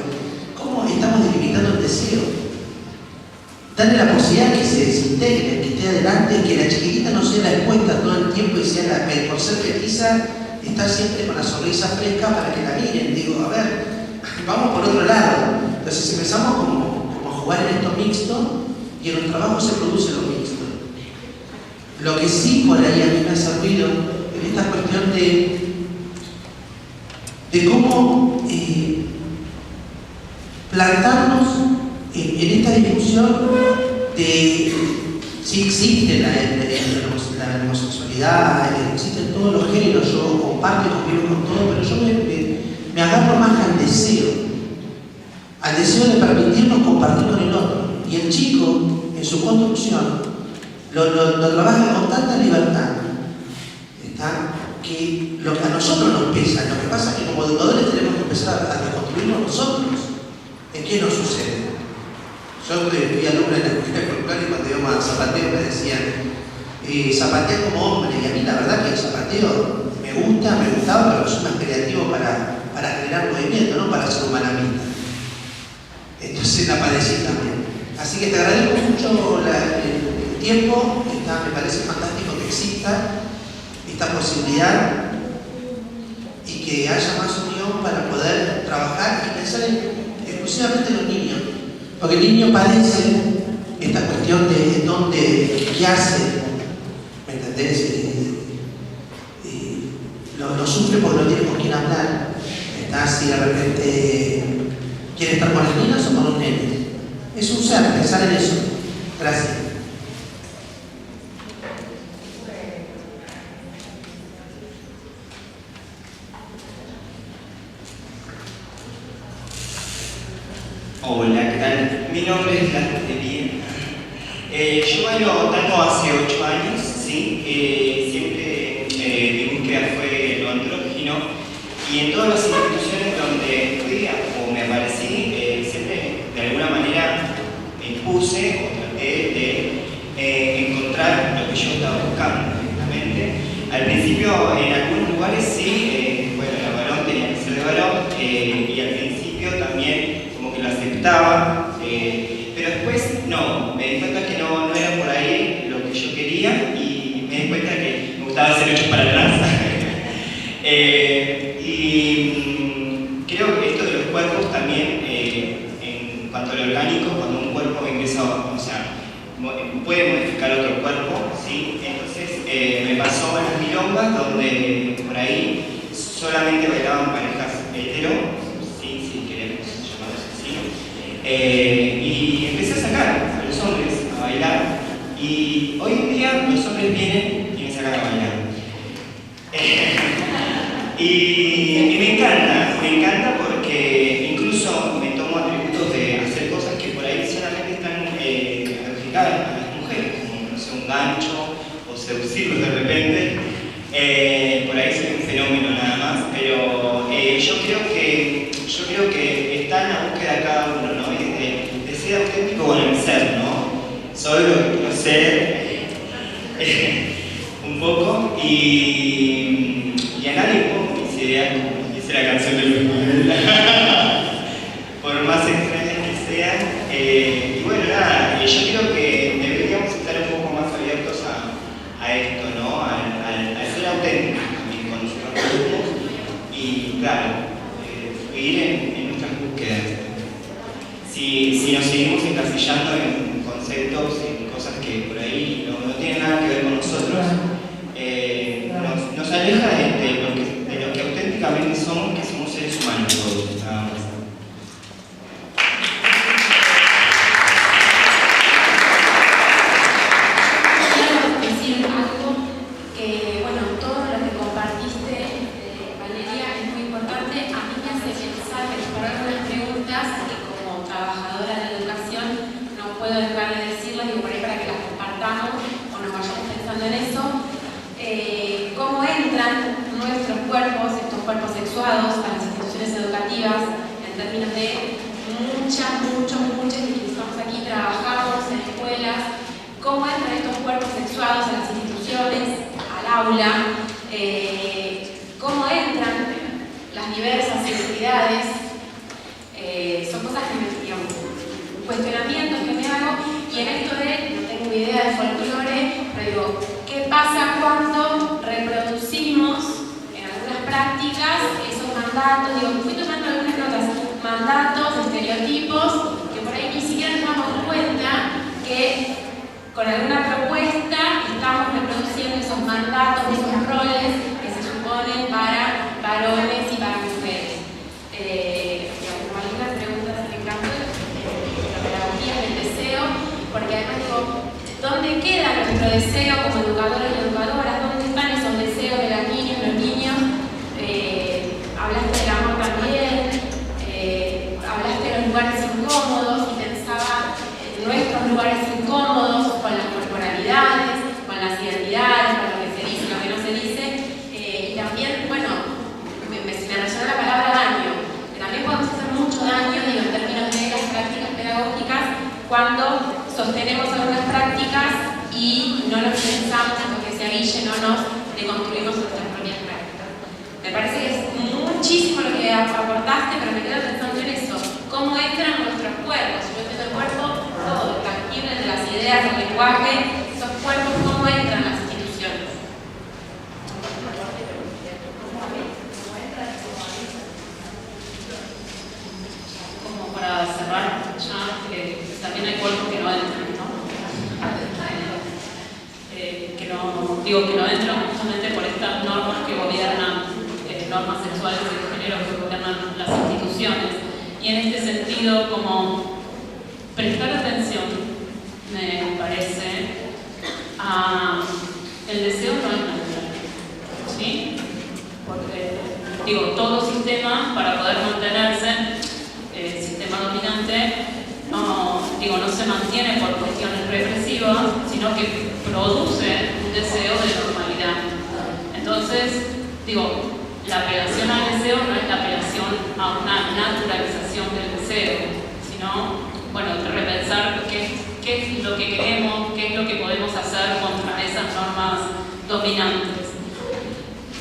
¿cómo estamos delimitando el deseo? Darle la posibilidad que se desintegre, que esté adelante, que la chiquitita no sea la expuesta todo el tiempo y sea la, por ser petiza, está siempre con la sonrisa fresca para que la miren. Digo, a ver, vamos por otro lado. Entonces empezamos como a jugar en esto mixto y en el trabajo se produce lo mixto. Lo que sí por ahí a mí me ha servido en esta cuestión de cómo plantarnos en esta discusión de Sí existe la homosexualidad, existen todos los géneros, yo comparto y convivo con todo, pero yo me agarro más al deseo de permitirnos compartir con el otro. Y el chico, en su construcción, lo trabaja con tanta libertad, ¿está? Que lo que a nosotros nos pesa. Lo que pasa es que como educadores tenemos que empezar a deconstruirnos nosotros. ¿En qué nos sucede? Yo fui alumno en la escuela folclórica y cuando íbamos a zapateo me decían zapatea como hombre, y a mí la verdad que el zapateo me gustaba, pero soy más creativo para generar movimiento, no para ser humanamente. Entonces la padecí también. Así que te agradezco mucho el tiempo, me parece fantástico que exista esta posibilidad y que haya más unión para poder trabajar y pensar exclusivamente en los niños. Porque el niño padece esta cuestión de dónde, qué hace, ¿me entendés? Lo sufre porque no tiene con quién hablar. Si de repente quiere estar con las niñas o con los nenes. Es un ser, pensar en eso. Gracias. Hola, ¿qué tal? Mi nombre es Blanco de Bien. Yo bailo tango hace 8 años, ¿sí? Siempre mi búsqueda fue lo andrógino y en todas las instituciones donde fui o me aparecí, siempre de alguna manera me impuse o traté de encontrar lo que yo estaba buscando directamente. Al principio en algunos lugares sí, bueno, era varón, tenía que ser de varón y al principio también como que lo aceptaba, pero después no, me di cuenta que no era por ahí lo que yo quería y me di cuenta que me gustaba hacer hechos para atrás. Y creo que esto de los cuerpos también, en cuanto a lo orgánico, cuando un cuerpo ingresa, o sea, puede modificar otro cuerpo, ¿sí? Entonces me pasó en las milongas donde por ahí solamente bailaban parejas hetero, ¿sí? Si queremos llamarlos así, y empecé a sacar a los hombres a bailar y hoy en día los hombres vienen y me sacan a bailar. Y me encanta porque incluso me tomo atributos de hacer cosas que por ahí solamente están adjudicadas a las mujeres, como no sé, un gancho o seducirlos de repente. Por ahí soy un fenómeno nada más, pero yo creo que está en la búsqueda de cada uno, ¿no? Y de ser auténtico con el ser, ¿no? Soy lo que quiero ser, un poco, y a nadie pongo mis ideas, como dice la canción de Luis Miguel, por más extrañas que sean. Y bueno, nada, yo creo que deberíamos estar un poco más abiertos a esto, ¿no? Al ser auténticos también con nosotros mismos y, claro, fluir en nuestras búsquedas. Si nos seguimos encasillando en conceptos, en cosas que por ahí no tienen nada que ver con nosotros, nos aleja de lo que auténticamente somos, que somos seres humanos todos, nada más. Quiero decir algo que, bueno, todo lo que compartiste, Valeria, es muy importante. A mí me hace pensar, por algunas preguntas que como trabajadora de la educación no puedo dejar de decirlas, digo, por ahí para que las compartamos o nos vayamos pensando en eso. Cómo entran nuestros cuerpos, estos cuerpos sexuados, a las instituciones educativas en términos de muchos que estamos aquí, trabajamos en escuelas, cómo entran estos cuerpos sexuados a las instituciones, al aula, cómo entran las diversas identidades, son cosas que me, digamos, cuestionamientos que me hago, y en esto de, no tengo idea de folclore, pero digo, ¿qué pasa cuando reproducimos en algunas prácticas esos mandatos? Digo, fui tomando algunas notas, mandatos, estereotipos, que por ahí ni siquiera nos damos cuenta que con alguna propuesta estamos reproduciendo esos mandatos, esos roles que se suponen para varones y para mujeres. Como algunas preguntas me encantó, la pedagogía del deseo, porque además digo, ¿dónde queda nuestro deseo como educadores y educadoras? ¿Dónde están esos deseos de las niñas, los niños? Hablaste del amor también, hablaste de los lugares incómodos y pensaba en nuestros lugares incómodos con las corporalidades, con las identidades, con lo que se dice y lo que no se dice. Y también, bueno, me resonó la palabra daño, que también podemos hacer mucho daño, digo, en términos de las prácticas pedagógicas, cuando sostenemos algunas prácticas y no nos pensamos en lo que se aguille, no nos deconstruimos nuestras propias prácticas. Me parece que es muchísimo lo que aportaste, pero me quedo pensando en eso. ¿Cómo entran nuestros cuerpos? Yo entiendo el cuerpo, todo, el tangible de las ideas, el lenguaje, esos cuerpos, ¿cómo entran las instituciones? Como para cerrar ya, también hay cuerpos que no entran, ¿no? Que no entran justamente por estas normas que gobiernan, normas sexuales y de género que gobiernan las instituciones. Y en este sentido, como prestar atención, me parece, a el deseo no es natural, ¿sí? Porque, todo sistema, para poder mantenerse, el sistema dominante, no se mantiene por cuestiones represivas, sino que produce un deseo de normalidad. Entonces, la apelación al deseo no es la apelación a una naturalización del deseo, sino, repensar qué es lo que queremos, qué es lo que podemos hacer contra esas normas dominantes.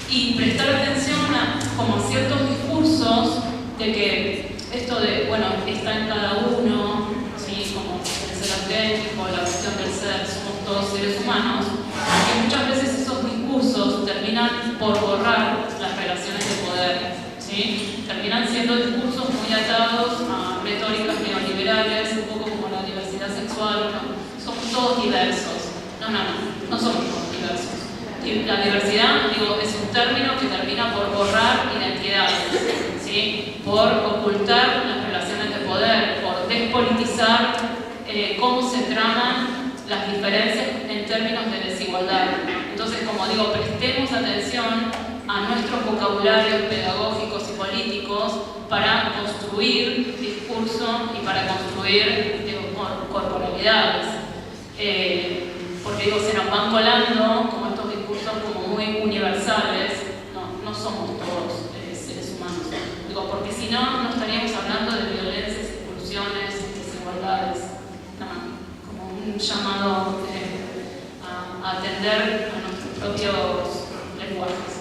Y prestar atención a como ciertos discursos de que esto de, está en cada uno, ¿sí? Como el ser auténtico, la cuestión del ser, somos todos seres humanos, que muchas veces esos discursos terminan por borrar las relaciones de poder, ¿sí? Terminan siendo discursos muy atados a retóricas neoliberales, un poco como la diversidad sexual, somos todos diversos. No somos todos diversos. Y la diversidad, es un término que termina por borrar identidades, ¿sí? Por ocultar las relaciones de poder, por despolitizar cómo se traman las diferencias en términos de desigualdad. Entonces, como prestemos atención a nuestros vocabularios pedagógicos y políticos para construir discurso y para construir corporalidades. Porque se nos van colando como estos discursos como muy universales, no somos todos seres humanos. Porque si no, no estaríamos hablando de violencias, expulsiones, desigualdades, como un llamado a atender a nuestros propios lenguajes.